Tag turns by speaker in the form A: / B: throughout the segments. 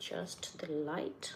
A: adjust the light.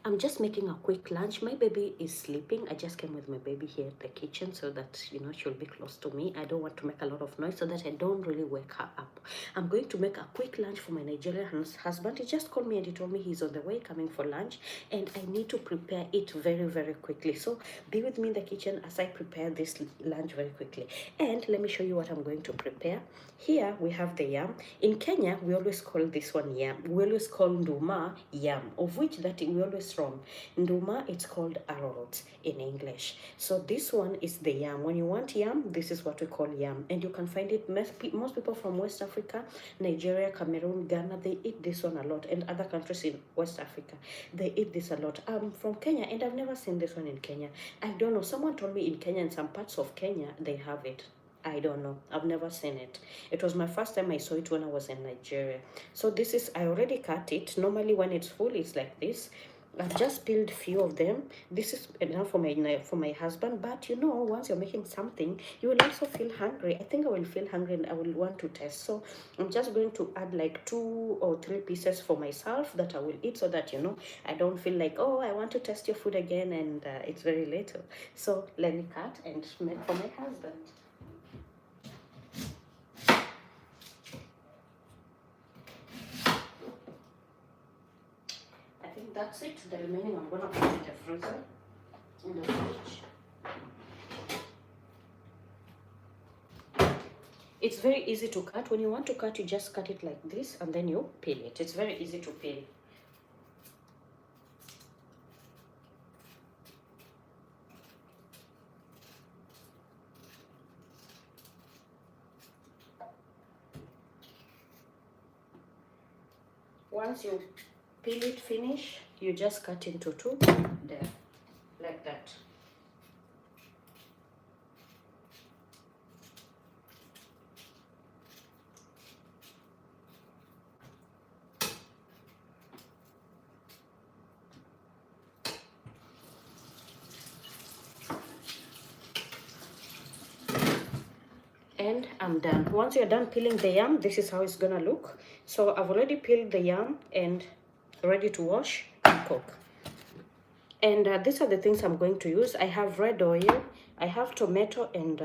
A: I'm just making a quick lunch. My baby is sleeping. I just came with my baby here at the kitchen so that, you know, she'll be close to me. I don't want to make a lot of noise so that I don't really wake her up. I'm going to make a quick lunch for my Nigerian husband. He just called me and he told me he's on the way coming for lunch and I need to prepare it very, very quickly. So be with me in the kitchen as I prepare this lunch very quickly. And let me show you what I'm going to prepare. Here we have the yam. In Kenya, we always call this one yam. We always call nduma yam, of which that we always from. Nduma, it's called arrowroot in English. So this one is the yam. When you want yam, this is what we call yam. And you can find it, most people from West Africa, Nigeria, Cameroon, Ghana, they eat this one a lot. And other countries in West Africa, they eat this a lot. I'm from Kenya and I've never seen this one in Kenya. I don't know. Someone told me in Kenya, in some parts of Kenya, they have it. I don't know. I've never seen it. It was my first time I saw it when I was in Nigeria. So this is, I already cut it. Normally when it's full, it's like this. I've just peeled a few of them. This is enough for my husband. But you know, once you're making something, you will also feel hungry. I think I will feel hungry and I will want to taste. So I'm just going to add like 2 or 3 pieces for myself that I will eat so that, you know, I don't feel like, oh, I want to taste your food again and it's very little. So let me cut and make for my husband. That's it. The remaining I'm gonna put in the freezer, in the fridge. It's very easy to cut. When you want to cut, you just cut it like this and then you peel it. It's very easy to peel. Once you peel it finish, you just cut into 2 there, like that. And I'm done. Once you're done peeling the yam, this is how it's gonna look. So I've already peeled the yam and ready to wash and cook. And these are the things I'm going to use. I have red oil, I have tomato and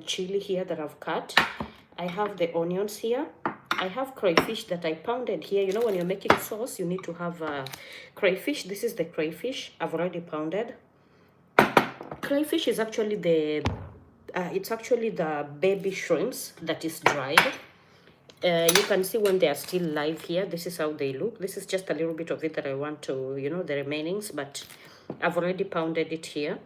A: chili here that I've cut. I have the onions here. I have crayfish that I pounded here. You know, when you're making sauce, you need to have crayfish. This is the crayfish I've already pounded. Crayfish is actually the baby shrimps that is dried. You can see when they are still live here. This is how they look. This is just a little bit of it that I want to, you know, the remainings, but I've already pounded it here.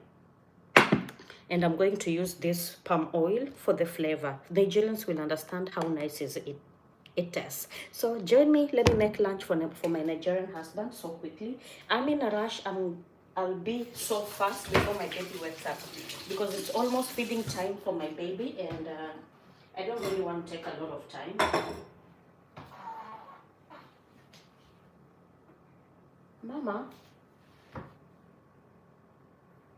A: And I'm going to use this palm oil for the flavor. The Nigerians will understand how nice it tastes. So join me. Let me make lunch for my Nigerian husband so quickly. I'm in a rush. I'll be so fast before my baby wakes up because it's almost feeding time for my baby and I don't really want to take a lot of time. Mama,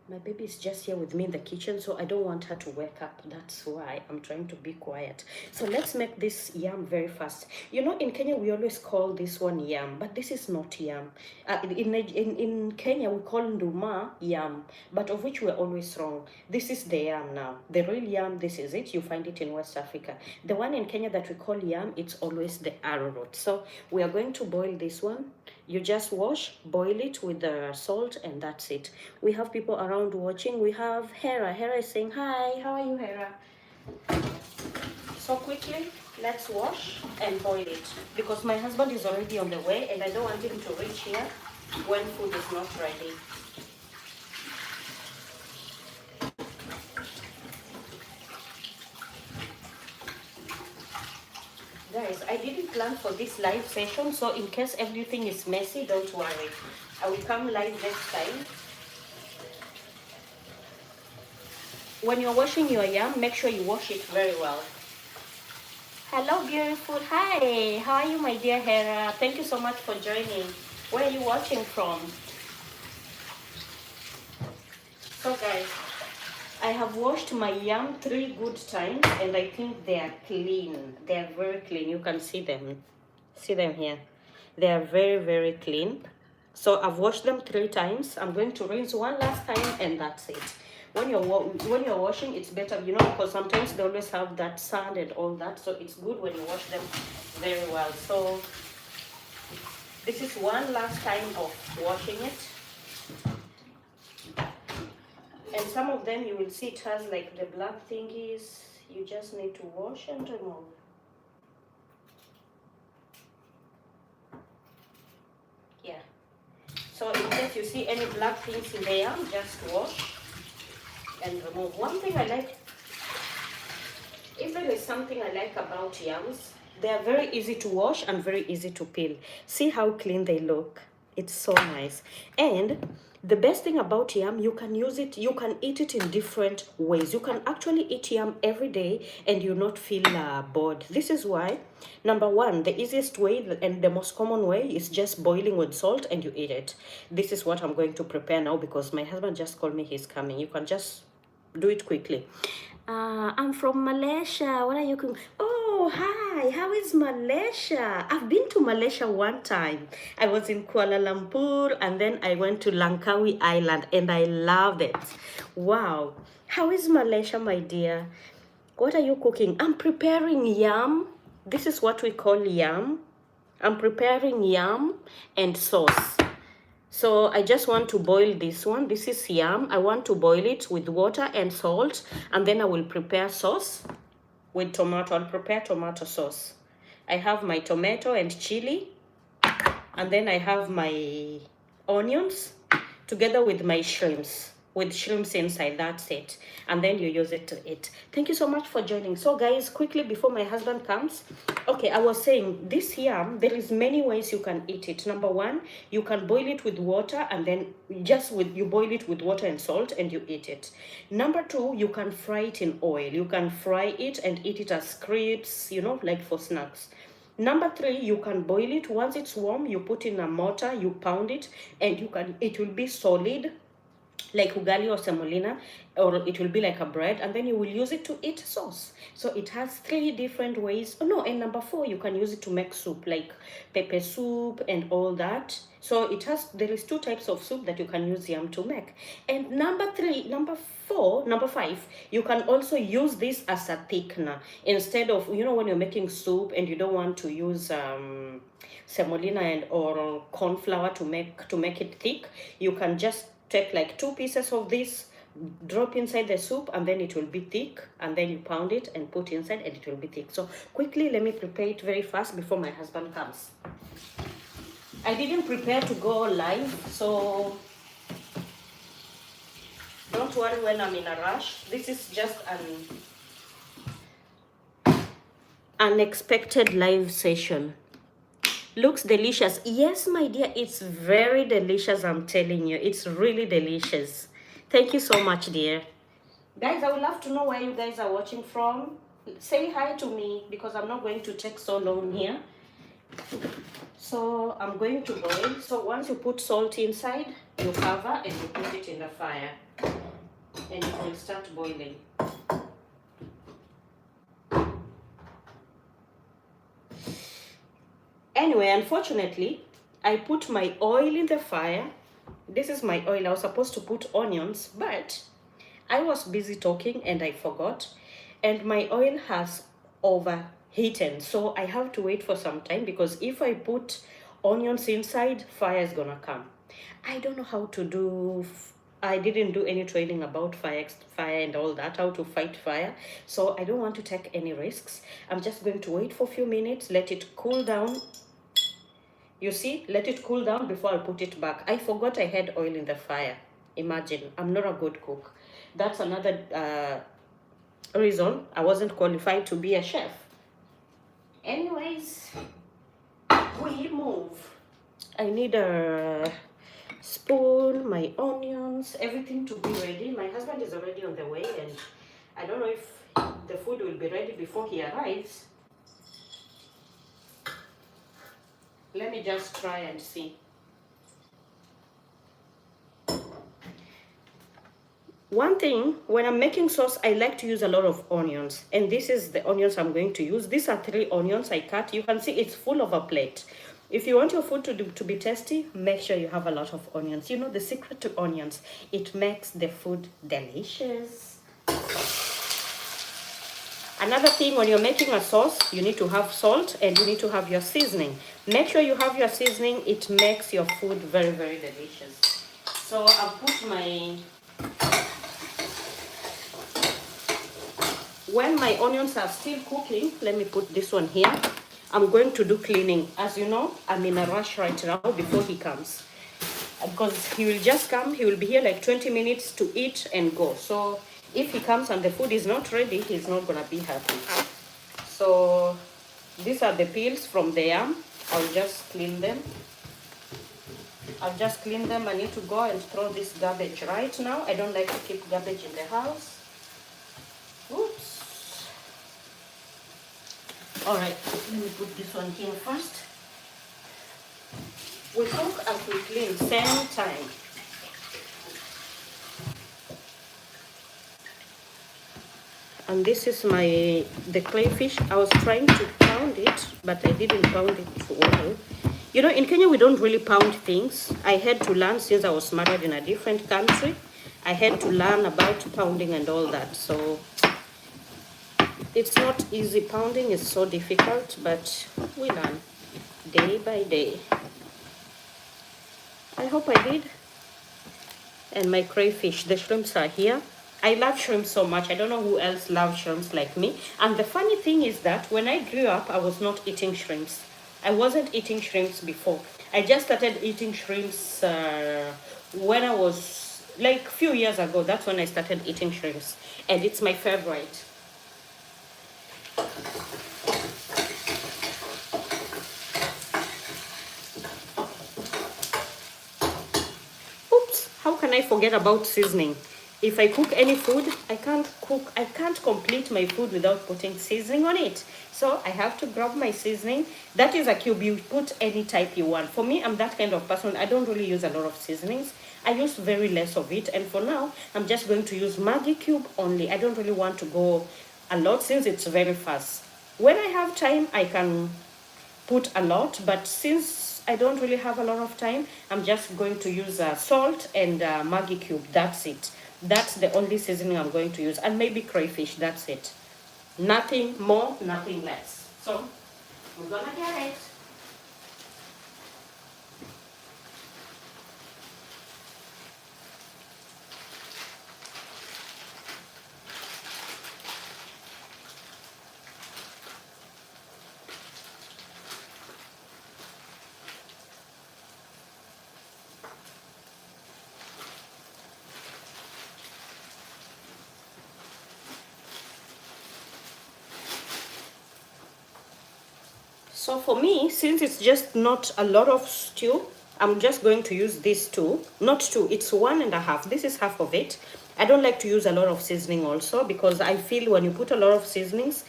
A: my baby is just here with me in the kitchen, so I don't want her to wake up. That's why I'm trying to be quiet. So let's make this yam very fast. You know, in Kenya, we always call this one yam, but this is not yam. In Kenya, we call nduma yam, but of which we're always wrong. This is the yam now. The real yam, this is it. You find it in West Africa. The one in Kenya that we call yam, it's always the arrowroot. So we are going to boil this one. You just wash, boil it with the salt, and that's it. We have people around watching. We have Hera. Hera is saying, hi, how are you, Hera? So quickly, let's wash and boil it. Because my husband is already on the way, and I don't want him to reach here when food is not ready. Guys, I didn't plan for this live session, so in case everything is messy, don't worry. I will come live next time. When you're washing your yam, make sure you wash it very well. Hello, beautiful. Hi, how are you, my dear Hera? Thank you so much for joining. Where are you watching from? So guys, I have washed my yam 3 good times and I think they are clean. They are very clean. You can see them. See them here. They are very, very clean. So I've washed them 3 times. I'm going to rinse one last time and that's it. When you're washing, it's better, you know, because sometimes they always have that sand and all that. So it's good when you wash them very well. So this is one last time of washing it. And some of them you will see it has like the black thingies. You just need to wash and remove. Yeah. So in case you see any black things in there, just wash and remove. One thing I like, if there is something I like about yams, they are very easy to wash and very easy to peel. See how clean they look. It's so nice. And the best thing about yam, you can use it, you can eat it in different ways. You can actually eat yam every day and you not feel bored. This is why, number one, the easiest way and the most common way is just boiling with salt and you eat it. This is what I'm going to prepare now because my husband just called me, he's coming. You can just do it quickly. I'm from Malaysia. What are you cooking? Oh, hi. How is Malaysia? I've been to Malaysia one time. I was in Kuala Lumpur and then I went to Langkawi Island and I loved it. Wow. How is Malaysia, my dear? What are you cooking? I'm preparing yam. This is what we call yam. I'm preparing yam and sauce. So I just want to boil this one. This is yam. I want to boil it with water and salt. And then I will prepare sauce with tomato. I'll prepare tomato sauce. I have my tomato and chili. And then I have my onions together with my shrimps. With shrimps inside, that's it. And then you use it to eat. Thank you so much for joining. So guys, quickly before my husband comes, okay, I was saying this yam, there is many ways you can eat it. Number one, you can boil it with water and then you boil it with water and salt and you eat it. Number two, you can fry it in oil. You can fry it and eat it as crisps, you know, like for snacks. Number three, you can boil it. Once it's warm, you put in a mortar, you pound it, and it will be solid, like ugali or semolina, or it will be like a bread, and then you will use it to eat sauce. So it has 3 different ways. Oh no, and number 4, you can use it to make soup, like pepper soup and all that. So there is 2 types of soup that you can use yam to make. And number 5, you can also use this as a thickener. Instead of, you know, when you're making soup and you don't want to use semolina or corn flour to make it thick, you can just take like 2 pieces of this, drop inside the soup, and then it will be thick, and then you pound it and put inside and it will be thick. So quickly, let me prepare it very fast before my husband comes. I didn't prepare to go live, so don't worry when I'm in a rush. This is just an unexpected live session. Looks delicious. Yes, my dear, it's very delicious. I'm telling you, it's really delicious. Thank you so much, dear. Guys, I would love to know where you guys are watching from. Say hi to me because I'm not going to take so long here. So I'm going to boil. So once you put salt inside, you cover and you put it in the fire. And it will start boiling. Anyway, unfortunately, I put my oil in the fire. This is my oil. I was supposed to put onions, but I was busy talking and I forgot. And my oil has overheated. So I have to wait for some time because if I put onions inside, fire is gonna come. I don't know how to do. I didn't do any training about fire and all that, how to fight fire. So I don't want to take any risks. I'm just going to wait for a few minutes, let it cool down. You see, let it cool down before I put it back. I forgot I had oil in the fire. Imagine, I'm not a good cook. That's another reason I wasn't qualified to be a chef. Anyways, we move. I need a spoon, my onions, everything to be ready. My husband is already on the way and I don't know if the food will be ready before he arrives. Let me just try and see. One thing, when I'm making sauce, I like to use a lot of onions. And this is the onions I'm going to use. These are 3 onions I cut. You can see it's full of a plate. If you want your food to be tasty, make sure you have a lot of onions. You know the secret to onions, it makes the food delicious. Another thing, when you're making a sauce, you need to have salt and you need to have your seasoning. Make sure you have your seasoning. It makes your food very, very delicious. So I'll put my... When my onions are still cooking, let me put this one here. I'm going to do cleaning. As you know, I'm in a rush right now before he comes. Because he will just come, he will be here like 20 minutes to eat and go. So if he comes and the food is not ready, he's not gonna be happy. So these are the peels from the yam. I'll just clean them. I need to go and throw this garbage right now. I don't like to keep garbage in the house. Oops. All right, let me put this one here first. We cook and we clean same time. And this is the crayfish. I was trying to pound it, but I didn't pound it well. You know, in Kenya we don't really pound things. I had to learn since I was married in a different country. I had to learn about pounding and all that. So it's not easy. Pounding is so difficult, but we learn day by day. I hope I did. And my crayfish, the shrimps are here. I love shrimps so much. I don't know who else loves shrimps like me. And the funny thing is that when I grew up, I was not eating shrimps. I wasn't eating shrimps before. I just started eating shrimps when I was like a few years ago. That's when I started eating shrimps. And it's my favorite. Oops, how can I forget about seasoning? If I cook any food, I can't complete my food without putting seasoning on it. So I have to grab my seasoning. That is a cube. You put any type you want. For me, I'm that kind of person. I don't really use a lot of seasonings. I use very less of it. And for now, I'm just going to use Maggi cube only. I don't really want to go a lot since it's very fast. When I have time, I can put a lot. But since I don't really have a lot of time, I'm just going to use salt and Maggi cube. That's it. That's the only seasoning I'm going to use. And maybe crayfish, that's it. Nothing more, nothing less. So, we're gonna get it. So for me, since it's just not a lot of stew, I'm just going to use this two. Not two, it's 1.5. This is half of it. I don't like to use a lot of seasoning also because I feel when you put a lot of seasonings,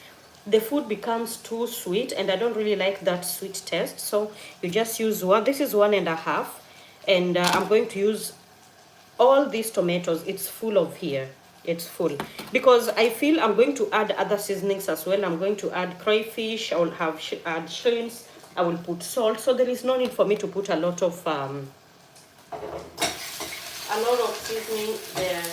A: the food becomes too sweet and I don't really like that sweet taste. So you just use one. This is 1.5. And I'm going to use all these tomatoes. It's full of here. It's full because I feel I'm going to add other seasonings as well. I'm going to add crayfish. I will have add shrimps. I will put salt. So there is no need for me to put a lot of seasoning there.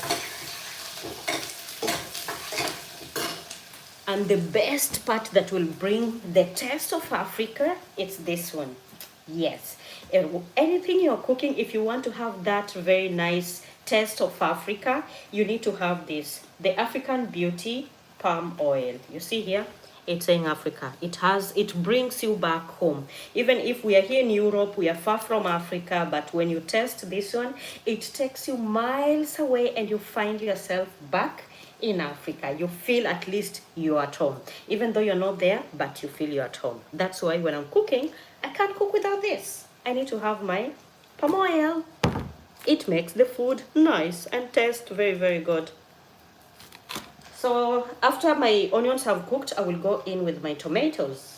A: And the best part that will bring the taste of Africa, it's this one. Yes, anything you're cooking, if you want to have that very nice taste of Africa, you need to have this, the African Beauty palm oil. You see here, it's saying Africa. It brings you back home. Even if we are here in Europe, we are far from Africa, but when you taste this one, it takes you miles away and you find yourself back in Africa. You feel at least you're at home. Even though you're not there, but you feel you're at home. That's why when I'm cooking, I can't cook without this. I need to have my palm oil. It makes the food nice and taste very, very good. So after my onions have cooked, I will go in with my tomatoes.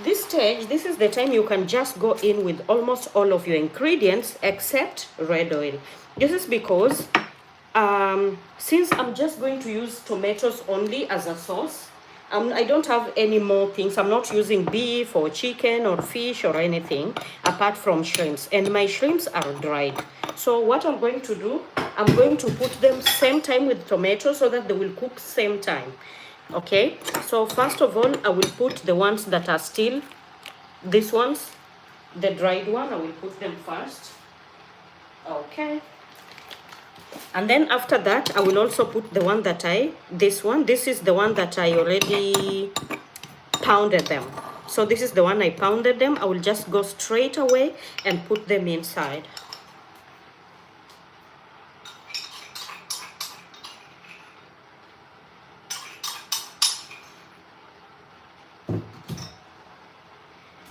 A: this stage, this is the time you can just go in with almost all of your ingredients except red oil. This is because since I'm just going to use tomatoes only as a sauce, I don't have any more things. I'm not using beef or chicken or fish or anything apart from shrimps, and my shrimps are dried. So what I'm going to do, I'm going to put them same time with tomatoes so that they will cook same time. Okay, so first of all, I will put the ones that are still, these ones, the dried one, I will put them first. Okay. And then after that, I will also put the one that this is the one that I already pounded them. So this is the one I pounded them. I will just go straight away and put them inside.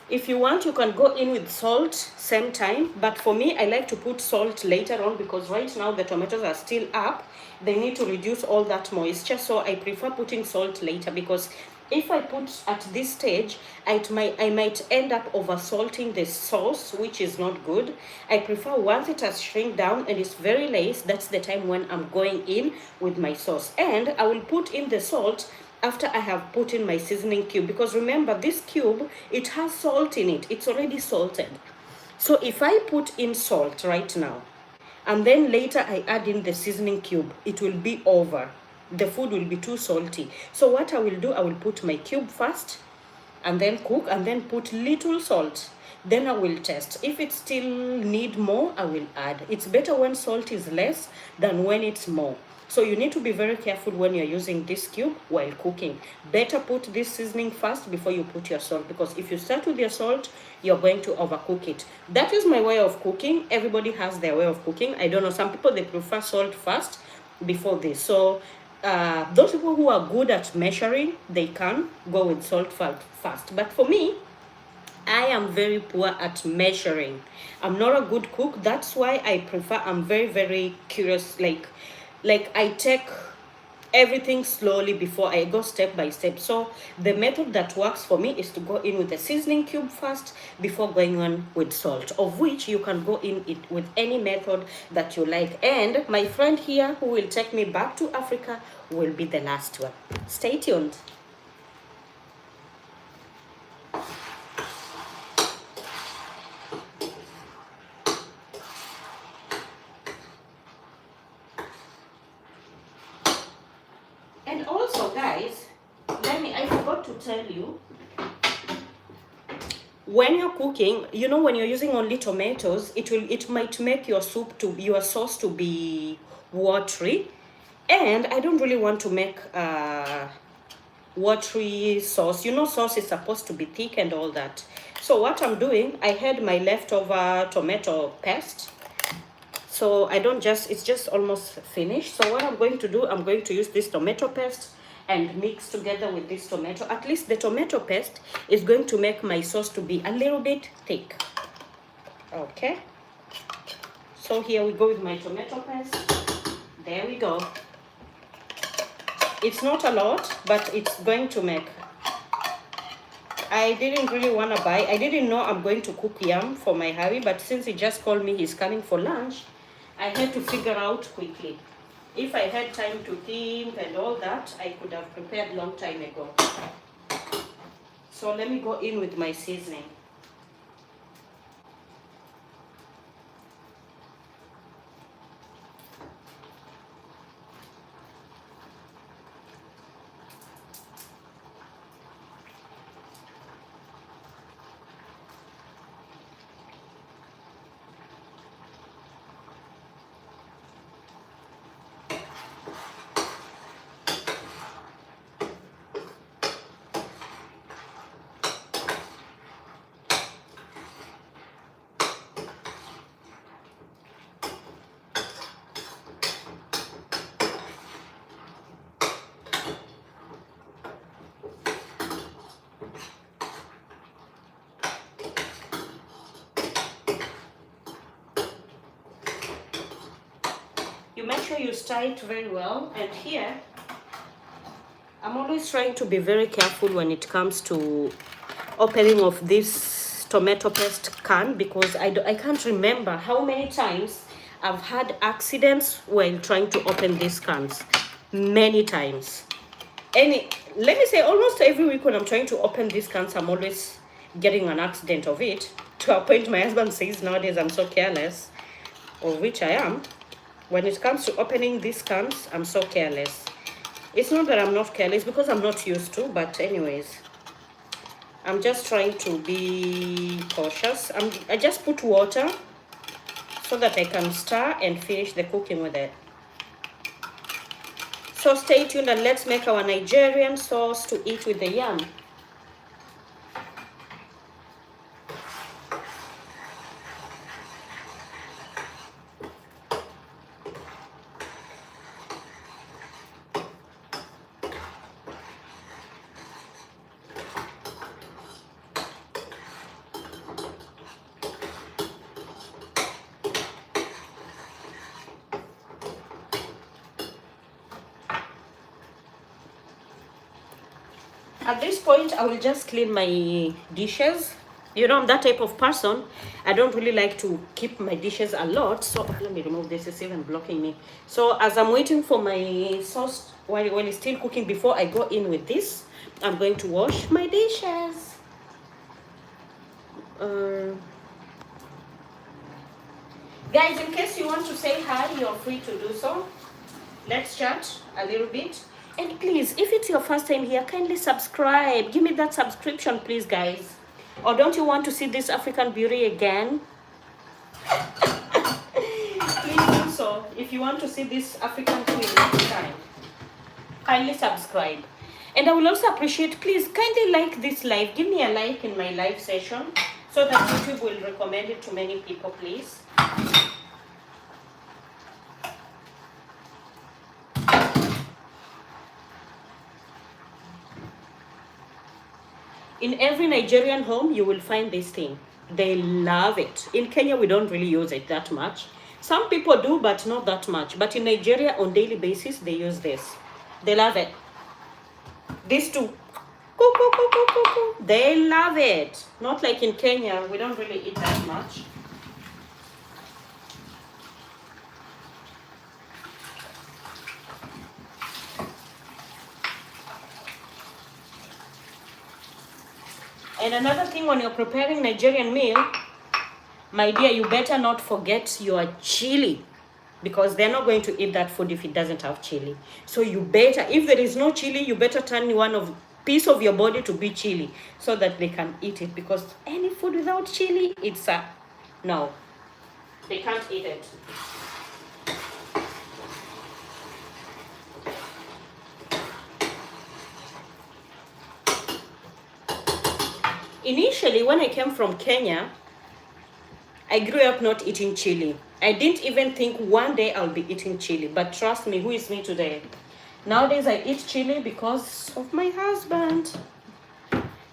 A: If you want, you can go in with salt same time, but for me, I like to put salt later on because right now the tomatoes are still up. They need to reduce all that moisture, so I prefer putting salt later because if I put at this stage, I might end up over salting the sauce, which is not good. I prefer once it has shrink down and it's very less, that's the time when I'm going in with my sauce. And I will put in the salt after I have put in my seasoning cube, because remember this cube, it has salt in it. It's already salted. So if I put in salt right now and then later I add in the seasoning cube, it will be over. The food will be too salty. So what I will do, I will put my cube first and then cook and then put little salt. Then I will test. If it still need more, I will add. It's better when salt is less than when it's more. So you need to be very careful when you're using this cube while cooking. Better put this seasoning first before you put your salt, because if you start with your salt, you're going to overcook it. That is my way of cooking. Everybody has their way of cooking. I don't know, some people, they prefer salt first before this. So those people who are good at measuring, they can go with salt first. But for me, I am very poor at measuring. I'm not a good cook. That's why I prefer, I'm very, very curious. Like I take everything slowly before I go step by step. So the method that works for me is to go in with the seasoning cube first before going on with salt, of which you can go in it with any method that you like. And my friend here who will take me back to Africa will be the last one. Stay tuned. And also, guys, I forgot to tell you, when you're cooking, you know, when you're using only tomatoes, it might make your sauce to be watery, and I don't really want to make watery sauce. You know, sauce is supposed to be thick and all that. So what I'm doing, I had my leftover tomato paste. So it's just almost finished. So what I'm going to do, I'm going to use this tomato paste and mix together with this tomato. At least the tomato paste is going to make my sauce to be a little bit thick. Okay. So here we go with my tomato paste. There we go. It's not a lot, but it's going to make. I didn't really want to buy. I didn't know I'm going to cook yam for my hubby, but since he just called me, he's coming for lunch, I had to figure out quickly. If I had time to think and all that, I could have prepared long time ago. So let me go in with my seasoning. You make sure you stir it very well. And here, I'm always trying to be very careful when it comes to opening of this tomato paste can, because I can't remember how many times I've had accidents while trying to open these cans. Many times. Let me say, almost every week when I'm trying to open these cans, I'm always getting an accident of it, to a point my husband says nowadays I'm so careless, of which I am. When it comes to opening these cans, I'm so careless. It's not that I'm not careless, because I'm not used to, but anyways, I'm just trying to be cautious. I just put water so that I can stir and finish the cooking with it. So stay tuned and let's make our Nigerian sauce to eat with the yam. At this point, I will just clean my dishes. You know, I'm that type of person. I don't really like to keep my dishes a lot. So let me remove this, it's even blocking me. So as I'm waiting for my sauce, while it's still cooking, before I go in with this, I'm going to wash my dishes. Guys, in case you want to say hi, you're free to do so. Let's chat a little bit. And please, if it's your first time here, kindly subscribe. Give me that subscription, please, guys. Or don't you want to see this African beauty again? Please do so. If you want to see this African queen next time, kindly subscribe. And I will also appreciate, please, kindly like this live. Give me a like in my live session so that YouTube will recommend it to many people, please. In every Nigerian home, you will find this thing. They love it. In Kenya, we don't really use it that much. Some people do, but not that much. But in Nigeria, on daily basis, they use this. They love it. These two, they love it. Not like in Kenya, we don't really eat that much. And another thing, when you're preparing Nigerian meal, my dear, you better not forget your chili, because they're not going to eat that food if it doesn't have chili. So you better, if there is no chili, you better turn piece of your body to be chili so that they can eat it, because any food without chili, it's a no. They can't eat it. Initially, when I came from Kenya, I grew up not eating chili. I didn't even think one day I'll be eating chili. But trust me, who is me today? Nowadays, I eat chili because of my husband.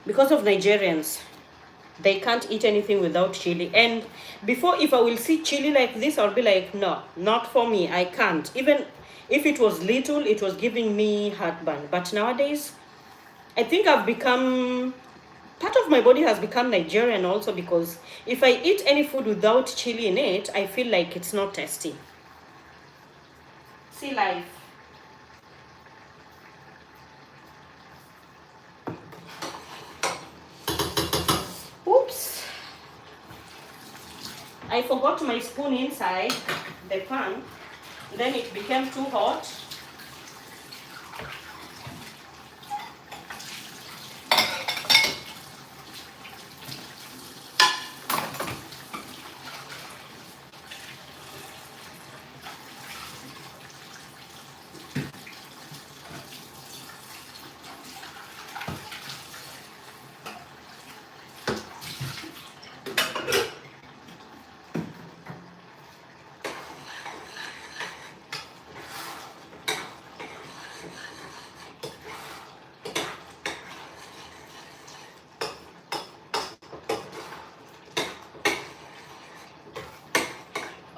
A: Because of Nigerians. They can't eat anything without chili. And before, if I will see chili like this, I'll be like, no, not for me. I can't. Even if it was little, it was giving me heartburn. But nowadays, I think I've become... part of my body has become Nigerian also, because if I eat any food without chili in it, I feel like it's not tasty. See life. Oops. I forgot my spoon inside the pan. Then it became too hot.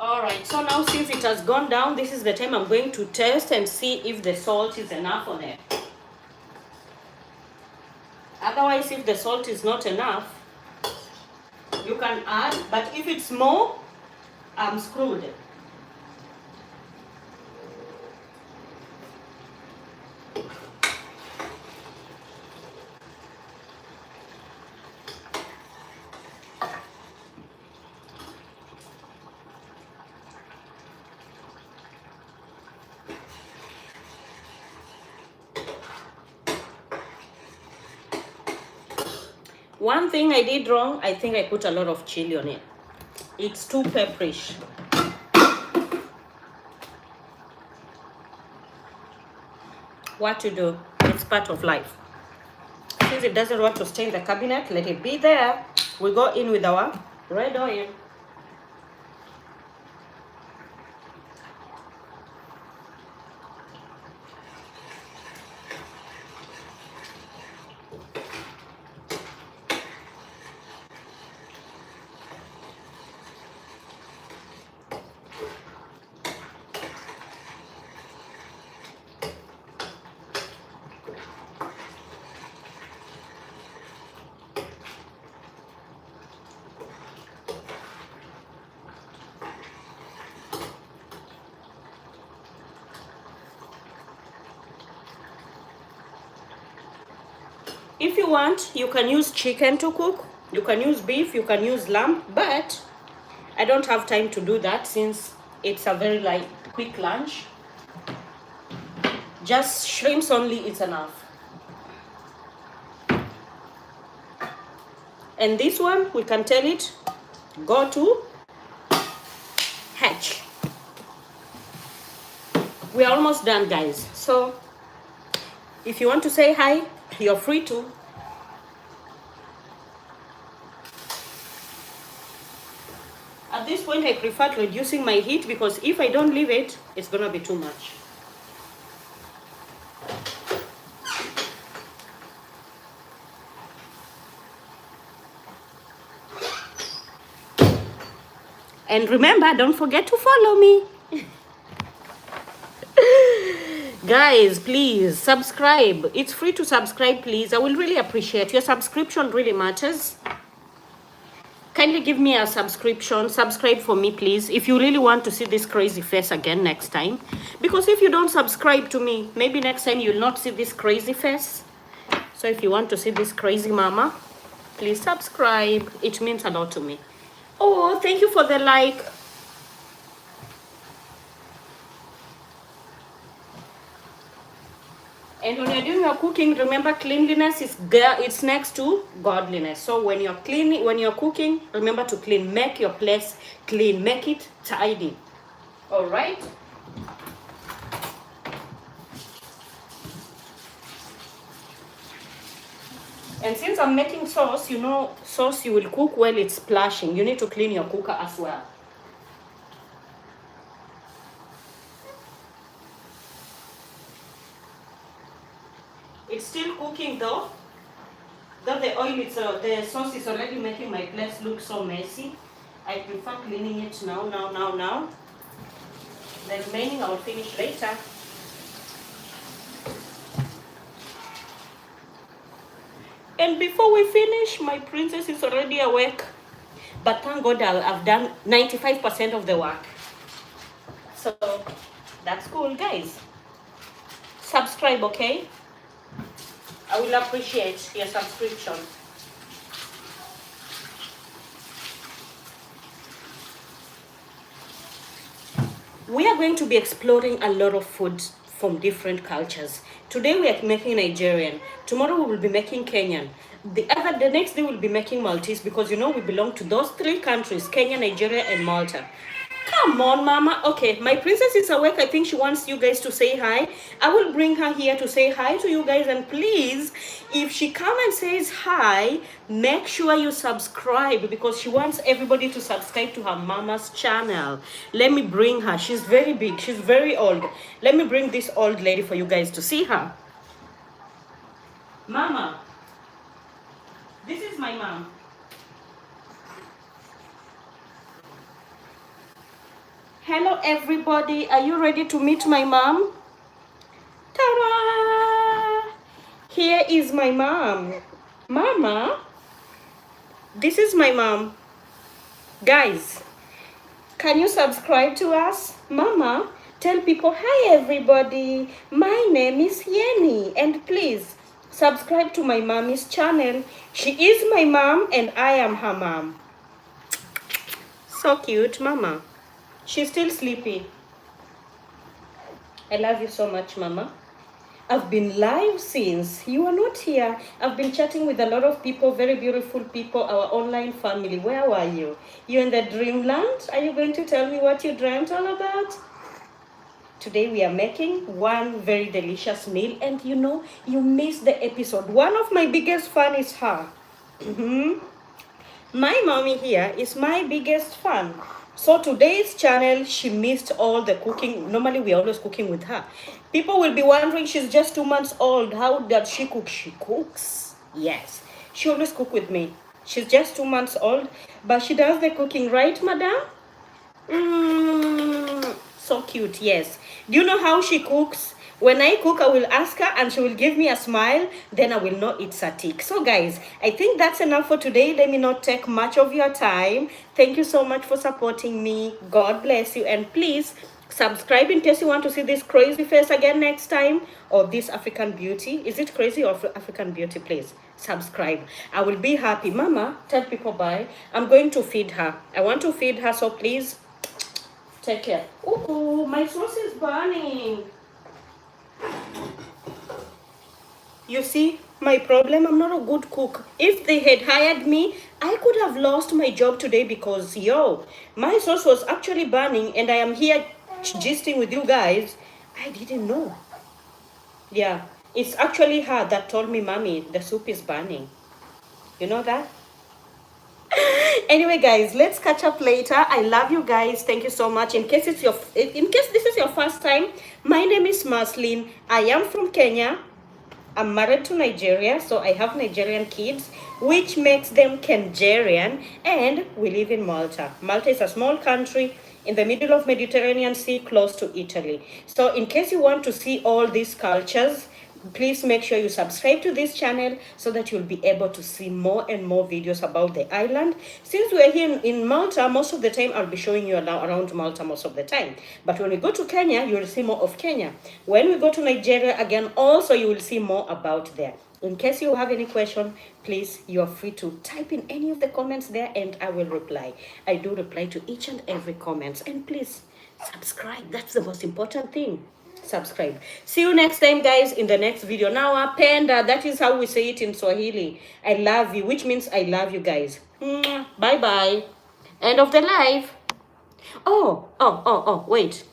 A: Alright, so now since it has gone down, this is the time I'm going to test and see if the salt is enough on it. Otherwise, if the salt is not enough, you can add, but if it's more, I'm screwed. One thing I did wrong, I think I put a lot of chili on it. It's too pepperish. What to do? It's part of life. Since it doesn't want to stay in the cabinet, let it be there. We go in with our red oil. If you want, you can use chicken to cook. You can use beef, you can use lamb, but I don't have time to do that since it's a very quick lunch. Just shrimps only is enough. And this one, we can tell it, go to hatch. We're almost done, guys. So if you want to say hi, you're free to. At this point, I prefer reducing my heat because if I don't leave it, it's gonna be too much. And remember, don't forget to follow me. Guys, please subscribe. It's free to subscribe, please. I will really appreciate your subscription. Really matters. Kindly give me a subscription. Subscribe for me, please, if you really want to see this crazy face again next time. Because if you don't subscribe to me, maybe next time you'll not see this crazy face. So if you want to see this crazy mama, please subscribe. It means a lot to me. Oh, thank you for the like. And when you're doing your cooking, remember cleanliness is it's next to godliness. So when you're cleaning, when you're cooking, remember to clean. Make your place clean. Make it tidy. All right. And since I'm making sauce, you know, sauce you will cook while it's splashing. You need to clean your cooker as well. It's still cooking though. Though the oil is, the sauce is already making my place look so messy. I prefer cleaning it now. The remaining I'll finish later. And before we finish, my princess is already awake. But thank God I've done 95% of the work. So that's cool, guys. Subscribe, okay? I will appreciate your subscription. We are going to be exploring a lot of food from different cultures. Today we are making Nigerian. Tomorrow we will be making Kenyan. The next day we'll be making Maltese because you know we belong to those three countries, Kenya, Nigeria, and Malta. Come on, mama. Okay, my princess is awake. I think she wants you guys to say hi. I will bring her here to say hi to you guys. And please, if she comes and says hi, make sure you subscribe because she wants everybody to subscribe to her mama's channel. Let me bring her. She's very big. She's very old. Let me bring this old lady for you guys to see her. Mama, this is my mom. Hello everybody, are you ready to meet my mom? Ta-da! Here is my mom. Mama, this is my mom. Guys, can you subscribe to us? Mama, tell people, hi everybody, my name is Yeni, and please subscribe to my mommy's channel. She is my mom and I am her mom. So cute, Mama. She's still sleepy. I love you so much, Mama. I've been live since you are not here. I've been chatting with a lot of people, very beautiful people, our online family. Where were you? You in the dreamland? Are you going to tell me what you dreamt all about? Today we are making one very delicious meal, and you know, you missed the episode. One of my biggest fun is her. My mommy here is my biggest fan. So today's channel, she missed all the cooking. Normally, we're always cooking with her. People will be wondering, she's just 2 months old. How does she cook? She cooks. Yes. She always cook with me. She's just 2 months old, but she does the cooking, right, madam? So cute, yes. Do you know how she cooks? When I cook, I will ask her and she will give me a smile. Then I will know it's a tick. So guys, I think that's enough for today. Let me not take much of your time. Thank you so much for supporting me. God bless you. And please subscribe in case you want to see this crazy face again next time. Or this African beauty. Is it crazy or African beauty? Please subscribe. I will be happy. Mama, tell people bye. I'm going to feed her. I want to feed her, so please take care. Oh, my sauce is burning. You see, my problem, I'm not a good cook. If they had hired me, I could have lost my job today because, my sauce was actually burning and I am here gisting with you guys. I didn't know. Yeah, it's actually her that told me, Mommy, the soup is burning. You know that? Anyway, guys, let's catch up later. I love you guys. Thank you so much. In case this is your first time, my name is Maslin. I am from Kenya. I'm married to Nigeria, so I have Nigerian kids, which makes them Kenjerian, and we live in Malta. Malta is a small country in the middle of Mediterranean Sea, close to Italy. So in case you want to see all these cultures, please make sure you subscribe to this channel so that you'll be able to see more and more videos about the island. Since we're here in Malta, most of the time I'll be showing you around Malta most of the time. But when we go to Kenya, you'll see more of Kenya. When we go to Nigeria again, also you will see more about there. In case you have any question, please, you are free to type in any of the comments there and I will reply. I do reply to each and every comment. And please, subscribe. That's the most important thing. Subscribe. See you next time, guys, in the next video. Now, penda, that is how we say it in Swahili. I love you, which means I love you guys. Bye-bye. End of the live. Wait.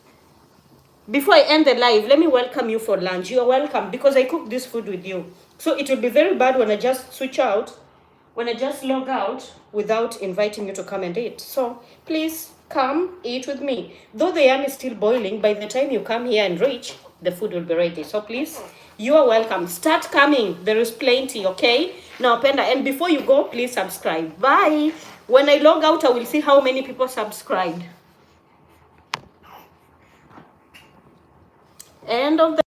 A: Before I end the live, let me welcome you for lunch. You are welcome because I cooked this food with you. So it will be very bad when I just switch out, when I just log out without inviting you to come and eat. So please come eat with me. Though the yam is still boiling, by the time you come here and reach, the food will be ready. So please, you are welcome. Start coming. There is plenty, okay? Now, Penda, and before you go, please subscribe. Bye. When I log out, I will see how many people subscribed. End of the